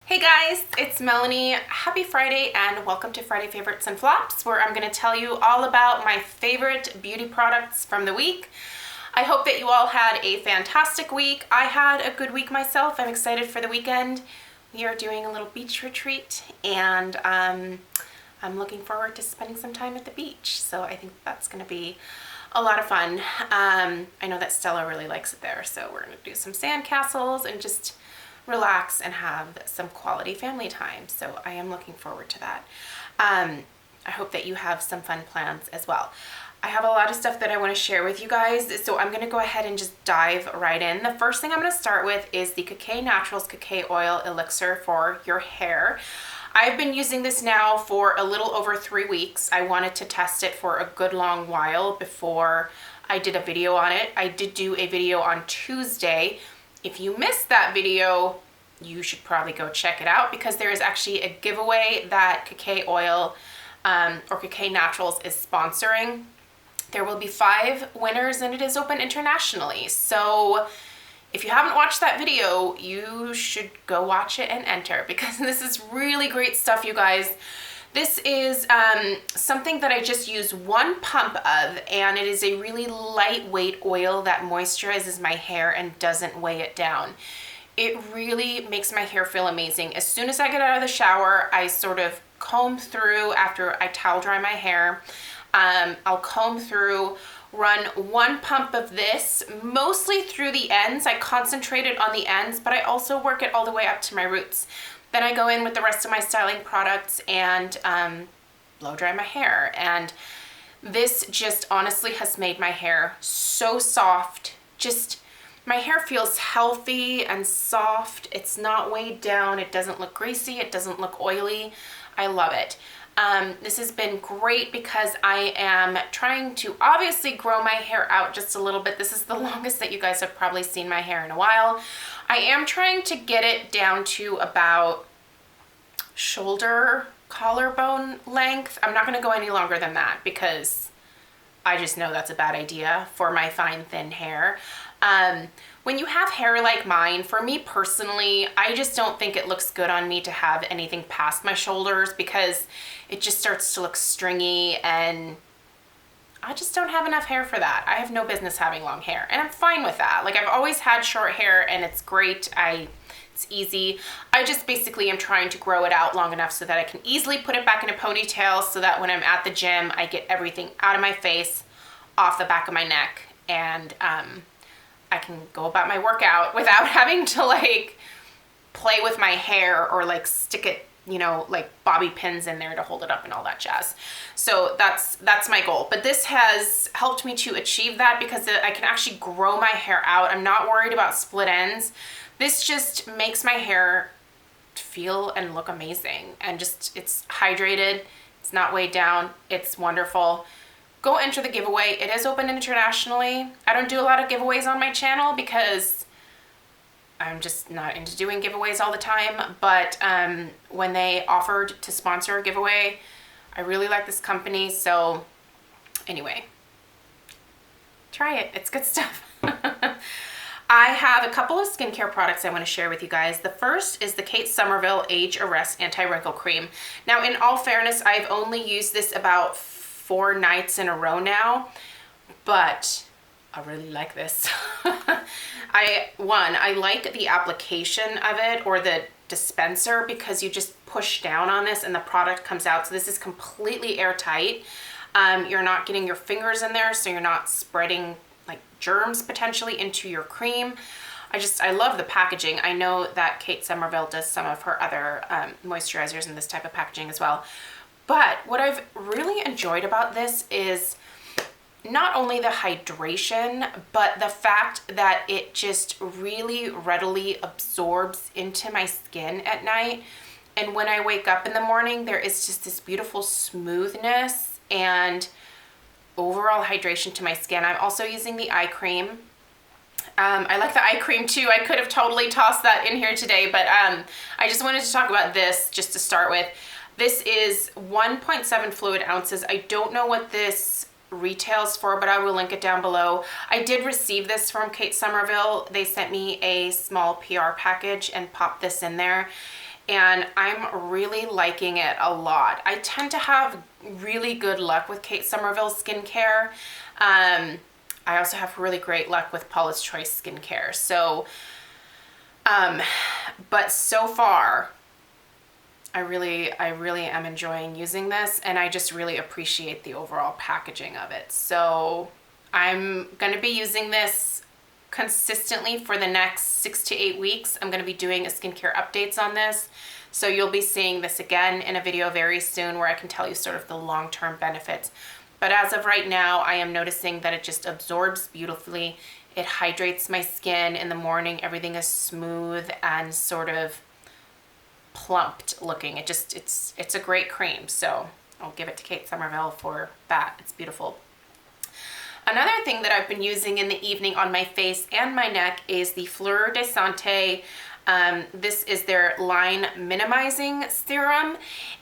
Hey guys, it's Melanie. Happy Friday and welcome to Friday Favorites and Flops, where I'm going to tell you all about my favorite beauty products from the week. I hope that you all had a fantastic week. I had a good week myself. I'm excited for the weekend. We are doing a little beach retreat and I'm looking forward to spending some time at the beach. So I think that's going to be a lot of fun. I know that Stella really likes it there, so we're going to do some sand castles and just relax and have some quality family time. So I am looking forward to that. I hope that you have some fun plans as well. I have a lot of stuff that I want to share with you guys, so I'm going to go ahead and just dive right in. The first thing I'm going to start with is the Kekay Naturals Kekay Oil Elixir for your hair. I've been using this now for a little over 3 weeks. I wanted to test it for a good long while before I did a video on it. I did do a video on Tuesday. If you missed that video, you should probably go check it out because there is actually a giveaway that Kekay Oil or Kekay Naturals is sponsoring. There will be 5 winners and it is open internationally. So if you haven't watched that video, you should go watch it and enter because this is really great stuff, you guys. This is something that I just use 1 pump of, and it is a really lightweight oil that moisturizes my hair and doesn't weigh it down. It really makes my hair feel amazing. As soon as I get out of the shower, I sort of comb through after I towel dry my hair. I'll comb through, run 1 pump of this, mostly through the ends. I concentrated on the ends, but I also work it all the way up to my roots. Then I go in with the rest of my styling products and blow dry my hair. And this just honestly has made my hair so soft. Just, my hair feels healthy and soft. It's not weighed down. It doesn't look greasy. It doesn't look oily. I love it. This has been great because I am trying to obviously grow my hair out just a little bit. This is the longest that you guys have probably seen my hair in a while. I am trying to get it down to about shoulder, collarbone length. I'm not going to go any longer than that because I just know that's a bad idea for my fine, thin hair. When you have hair like mine, for me personally, I just don't think it looks good on me to have anything past my shoulders because it just starts to look stringy and I just don't have enough hair for that. I have no business having long hair and I'm fine with that. Like, I've always had short hair and it's great. It's easy. I just basically am trying to grow it out long enough so that I can easily put it back in a ponytail so that when I'm at the gym, I get everything out of my face, off the back of my neck, and I can go about my workout without having to like play with my hair or like stick it, you know, like bobby pins in there to hold it up and all that jazz. So that's my goal. But this has helped me to achieve that because I can actually grow my hair out. I'm not worried about split ends. This just makes my hair feel and look amazing. And just, it's hydrated. It's not weighed down. It's wonderful. Go enter the giveaway. It is open internationally. I don't do a lot of giveaways on my channel because I'm just not into doing giveaways all the time, but when they offered to sponsor a giveaway, I really like this company, so anyway, try it. It's good stuff. I have a couple of skincare products I want to share with you guys. The first is the Kate Somerville Age Arrest Anti-Wrinkle Cream. Now, in all fairness, I've only used this about 4 nights in a row now, but I really like this. I like the application of it, or the dispenser, because you just push down on this and the product comes out. So this is completely airtight. You're not getting your fingers in there, so you're not spreading like germs potentially into your cream. I love the packaging. I know that Kate Somerville does some of her other moisturizers in this type of packaging as well. But what I've really enjoyed about this is not only the hydration, but the fact that it just really readily absorbs into my skin at night. And when I wake up in the morning, there is just this beautiful smoothness and overall hydration to my skin. I'm also using the eye cream. I like the eye cream too. I could have totally tossed that in here today, but I just wanted to talk about this just to start with. This is 1.7 fluid ounces. I don't know what this retails for, but I will link it down below. I did receive this from Kate Somerville. They sent me a small PR package and popped this in there. and I'm really liking it a lot. I tend to have really good luck with Kate Somerville skincare. I also have really great luck with Paula's Choice skincare. So, but so far, I really am enjoying using this, and I just really appreciate the overall packaging of it. So I'm going to be using this consistently for the next 6 to 8 weeks. I'm going to be doing a skincare updates on this. So you'll be seeing this again in a video very soon where I can tell you sort of the long-term benefits. But as of right now, I am noticing that it just absorbs beautifully. It hydrates my skin in the morning. Everything is smooth and sort of plumped looking. It's a great cream. So I'll give it to Kate Somerville for that. It's beautiful. Another thing that I've been using in the evening on my face and my neck is the Fleur de Santé. This is their line minimizing serum,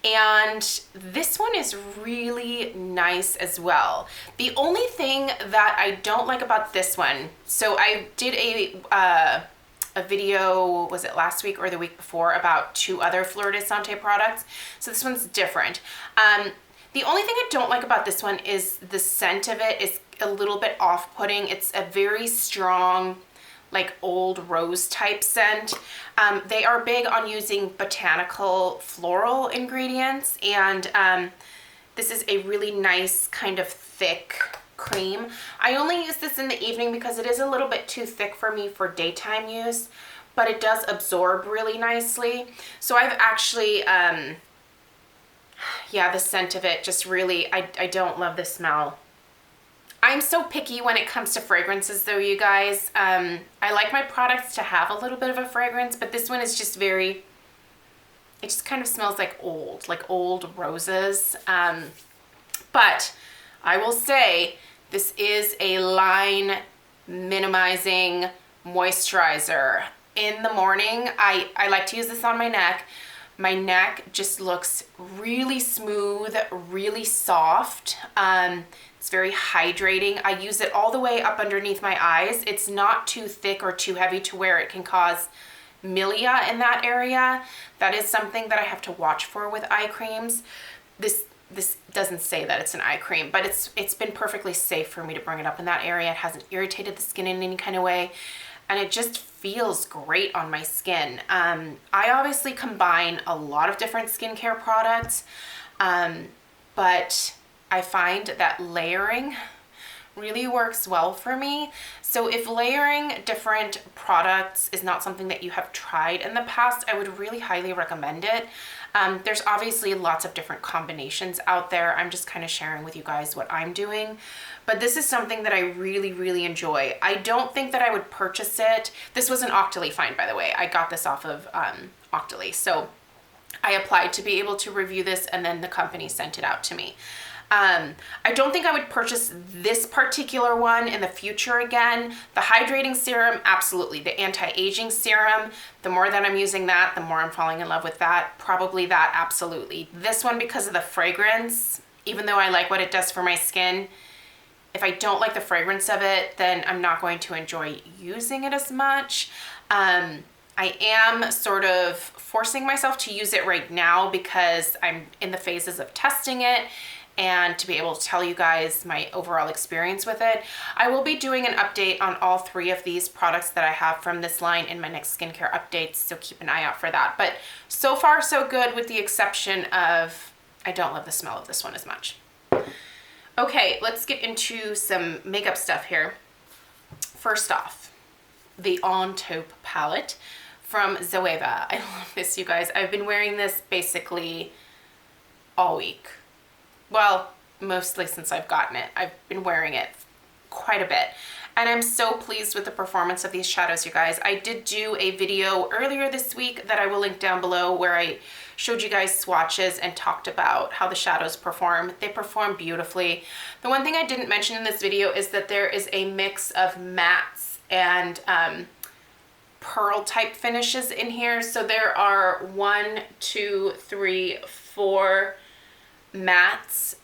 and this one is really nice as well. The only thing that I don't like about this one, so I did a video, was it last week or the week before, about 2 other Fleur de Santé products. So this one's different. The only thing I don't like about this one is the scent of it is a little bit off-putting. It's a very strong, like old rose type scent. They are big on using botanical floral ingredients, and this is a really nice kind of thick cream. I only use this in the evening because it is a little bit too thick for me for daytime use, but it does absorb really nicely. So I've actually, yeah, the scent of it just really, I don't love the smell. I'm so picky when it comes to fragrances though, you guys. I like my products to have a little bit of a fragrance, but this one is just very, it just kind of smells like old roses. But I will say this is a line minimizing moisturizer. In the morning, I like to use this on my neck. My neck just looks really smooth, really soft. It's very hydrating. I use it all the way up underneath my eyes. It's not too thick or too heavy to where it can cause milia in that area. That is something that I have to watch for with eye creams. This doesn't say that it's an eye cream, but it's been perfectly safe for me to bring it up in that area. It hasn't irritated the skin in any kind of way, and it just feels great on my skin. I obviously combine a lot of different skincare products, but I find that layering really works well for me. So if layering different products is not something that you have tried in the past, I would really highly recommend it. There's obviously lots of different combinations out there. I'm just kind of sharing with you guys what I'm doing. But this is something that I really enjoy. I don't think that I would purchase it. This was an Octoly find, by the way. I got this off of Octoly. So I applied to be able to review this, and then the company sent it out to me. I don't think I would purchase this particular one in the future again. The hydrating serum, absolutely. The anti-aging serum, the more that I'm using that, the more I'm falling in love with that. Probably that, absolutely. This one, because of the fragrance, even though I like what it does for my skin, if I don't like the fragrance of it, then I'm not going to enjoy using it as much. I am sort of forcing myself to use it right now because I'm in the phases of testing it, and to be able to tell you guys my overall experience with it. I will be doing an update on all 3 of these products that I have from this line in my next skincare updates, so keep an eye out for that. But so far so good, with the exception of I don't love the smell of this one as much. Okay, let's get into some makeup stuff here. First off, the On Taupe palette from Zoeva. I love this, you guys. I've been wearing this basically all week. Well, mostly since I've gotten it. I've been wearing it quite a bit. And I'm so pleased with the performance of these shadows, you guys. I did do a video earlier this week that I will link down below where I showed you guys swatches and talked about how the shadows perform. They perform beautifully. The one thing I didn't mention in this video is that there is a mix of mattes and pearl type finishes in here. So there are 1, 2, 3, 4 mattes.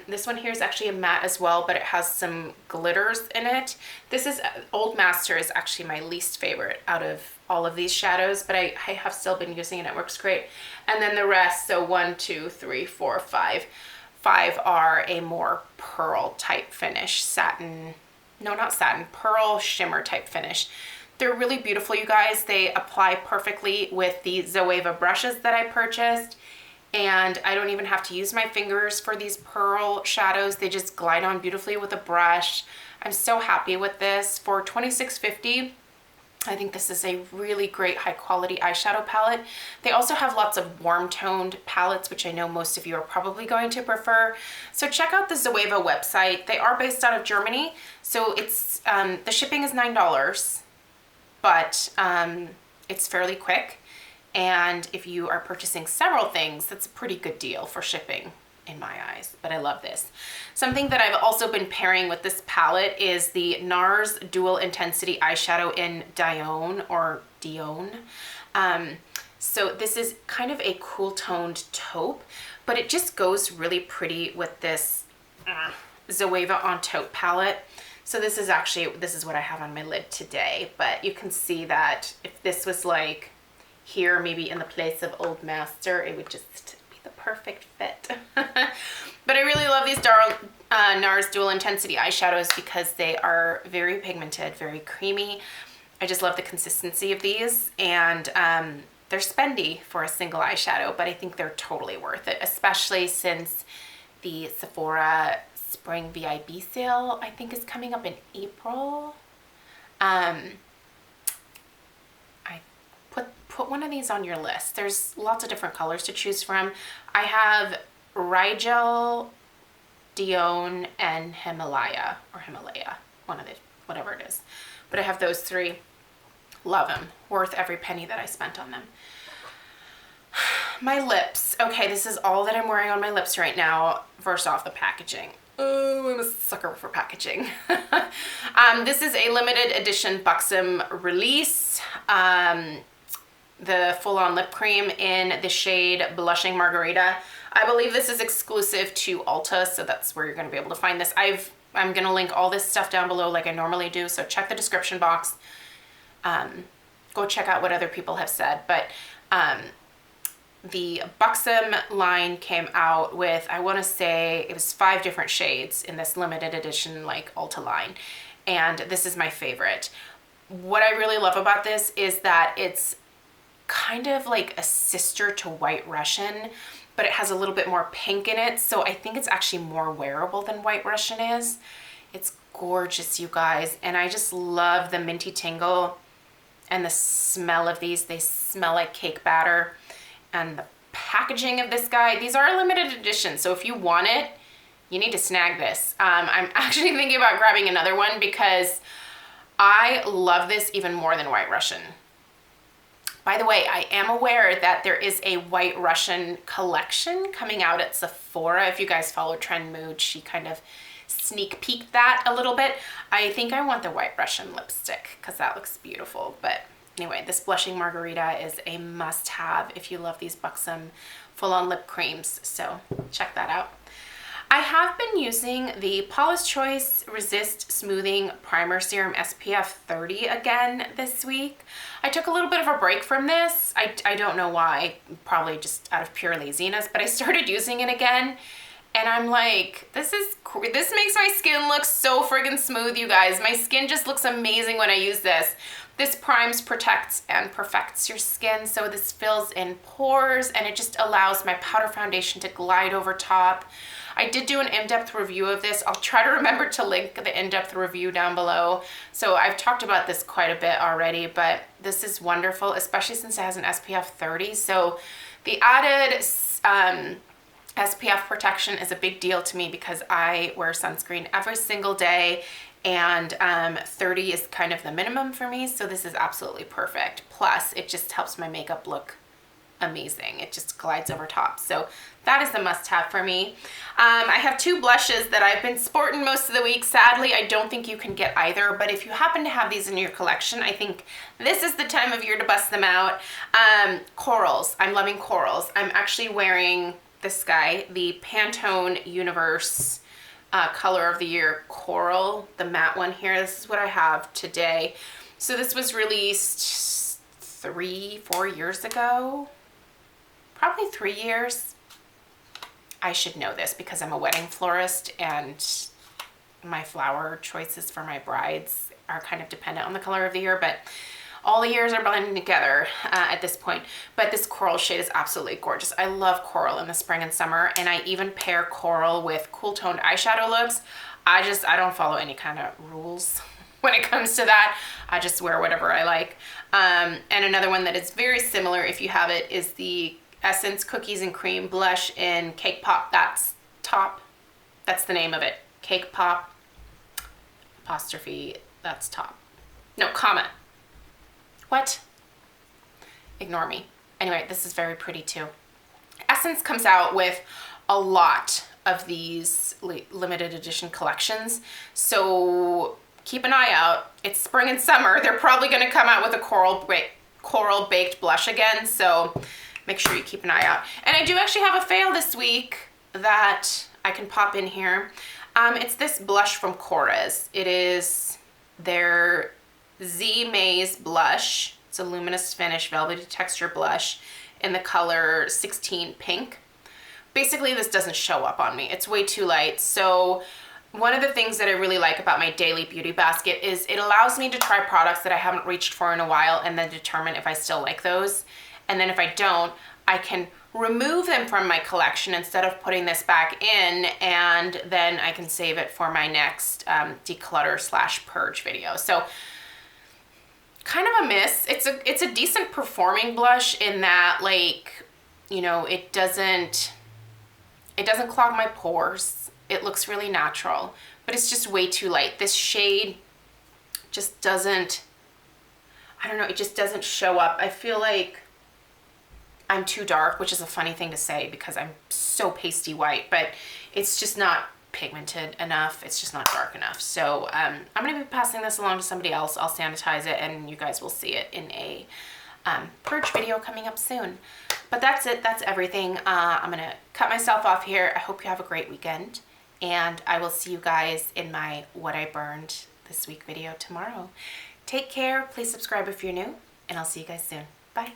This one here is actually a matte as well, but it has some glitters in it. This is Old Master is actually my least favorite out of all of these shadows, but I have still been using it. It works great. And then the rest, so 1, 2, 3, 4, 5. 5 are a more pearl type finish, satin, no, not satin, pearl shimmer type finish. They're really beautiful, you guys. They apply perfectly with the Zoeva brushes that I purchased. And I don't even have to use my fingers for these pearl shadows. They just glide on beautifully with a brush. I'm so happy with this. For $26.50, I think this is a really great high quality eyeshadow palette. They also have lots of warm toned palettes, which I know most of you are probably going to prefer. So check out the Zoeva website. They are based out of Germany. So it's the shipping is $9, but it's fairly quick. And if you are purchasing several things, that's a pretty good deal for shipping in my eyes, but I love this. Something that I've also been pairing with this palette is the NARS Dual Intensity Eyeshadow in Dione or Dione. So this is kind of a cool toned taupe, but it just goes really pretty with this Zoeva on Taupe palette. So this is what I have on my lid today, but you can see that if this was like here, maybe in the place of Old Master, it would just be the perfect fit. But I really love these NARS Dual Intensity eyeshadows because they are very pigmented, very creamy. I just love the consistency of these, and they're spendy for a single eyeshadow, but I think they're totally worth it, especially since the Sephora Spring VIB sale, I think, is coming up in April. Put one of these on your list. There's lots of different colors to choose from. I have Rigel, Dione, and Himalaya, whatever it is. But I have those three. Love them. Worth every penny that I spent on them. My lips. Okay, this is all that I'm wearing on my lips right now. First off, the packaging. Oh, I'm a sucker for packaging. This is a limited edition Buxom release. The full-on lip cream in the shade Blushing Margarita. I believe this is exclusive to Ulta, so that's where you're going to be able to find this. I'm going to link all this stuff down below like I normally do, so check the description box. Go check out what other people have said. But the Buxom line came out with, I want to say it was 5 different shades in this limited edition like Ulta line, and this is my favorite. What I really love about this is that it's kind of like a sister to White Russian, but it has a little bit more pink in it, so I think it's actually more wearable than White Russian is. It's gorgeous, you guys, and I just love the minty tingle and the smell of these. They smell like cake batter, and the packaging of this guy. These are a limited edition, so if you want it, you need to snag this. I'm actually thinking about grabbing another one because I love this even more than White Russian. By the way, I am aware that there is a White Russian collection coming out at Sephora. If you guys follow Trend Mood, she kind of sneak peeked that a little bit. I think I want the White Russian lipstick because that looks beautiful. But anyway, this Blushing Margarita is a must-have if you love these Buxom full-on lip creams. So check that out. I have been using the Paula's Choice Resist Smoothing Primer Serum SPF 30 again this week. I took a little bit of a break from this. I don't know why, probably just out of pure laziness, but I started using it again, and I'm like, this makes my skin look so friggin' smooth, you guys. My skin just looks amazing when I use this. This primes, protects, and perfects your skin, so this fills in pores, and it just allows my powder foundation to glide over top. I did do an in-depth review of this. I'll try to remember to link the in-depth review down below. So I've talked about this quite a bit already, but this is wonderful, especially since it has an SPF 30. So the added SPF protection is a big deal to me because I wear sunscreen every single day, and 30 is kind of the minimum for me. So this is absolutely perfect. Plus, it just helps my makeup look amazing. It just glides over top. So that is the must-have for me. I have 2 blushes that I've been sporting most of the week. Sadly, I don't think you can get either, but if you happen to have these in your collection, I think this is the time of year to bust them out. Corals. I'm loving corals. I'm actually wearing this guy, the Pantone Universe Color of the Year Coral, the matte one here. This is what I have today. So this was released 3-4 years ago, probably 3 years. I should know this because I'm a wedding florist and my flower choices for my brides are kind of dependent on the color of the year, but all the years are blending together at this point. But this coral shade is absolutely gorgeous. I love coral in the spring and summer, and I even pair coral with cool toned eyeshadow looks. I don't follow any kind of rules when it comes to that. I just wear whatever I like. And another one that is very similar, if you have it, is the Essence Cookies and Cream blush in Cake Pop. That's top. That's the name of it. Cake Pop apostrophe. That's top. No, comma. What? Ignore me. Anyway, this is very pretty too. Essence comes out with a lot of these limited edition collections, so keep an eye out. It's spring and summer. They're probably going to come out with a coral baked blush again, so make sure you keep an eye out. And I do actually have a fail this week that I can pop in here. It's this blush from Korres. It is their Z Maze blush. It's a luminous finish velvety texture blush in the color 16 pink. Basically, this doesn't show up on me. It's way too light. So one of the things that I really like about my daily beauty basket is it allows me to try products that I haven't reached for in a while and then determine if I still like those. And then if I don't, I can remove them from my collection instead of putting this back in, and then I can save it for my next declutter / purge video. So kind of a miss. It's a decent performing blush in that, like, you know, it doesn't clog my pores. It looks really natural, but it's just way too light. This shade just doesn't, I don't know, it just doesn't show up. I feel like I'm too dark, which is a funny thing to say because I'm so pasty white, but it's just not pigmented enough. It's just not dark enough. So I'm going to be passing this along to somebody else. I'll sanitize it and you guys will see it in a purge video coming up soon. But that's it. That's everything. I'm going to cut myself off here. I hope you have a great weekend, and I will see you guys in my What I Burned This Week video tomorrow. Take care. Please subscribe if you're new, and I'll see you guys soon. Bye.